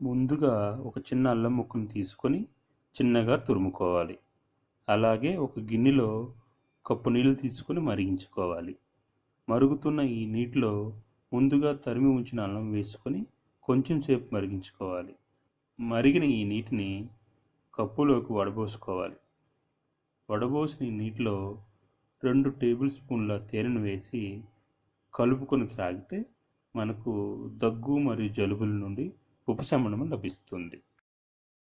ముందుగా ఒక చిన్న అల్లం ముక్కను తీసుకొని చిన్నగా తురుముకోవాలి. అలాగే ఒక గిన్నెలో కప్పు నీళ్ళు తీసుకొని మరిగించుకోవాలి. మరుగుతున్న ఈ నీటిలో ముందుగా తరిమి ఉంచిన అల్లం వేసుకొని కొంచెం సేపు మరిగించుకోవాలి. మరిగిన ఈ నీటిని కప్పులోకి వడబోసుకోవాలి. వడబోసిన ఈ నీటిలో 2 టేబుల్ స్పూన్ల తేనెను వేసి కలుపుకొని త్రాగితే మనకు దగ్గు మరియు జలుబుల నుండి ఉపశమనం లభిస్తుంది.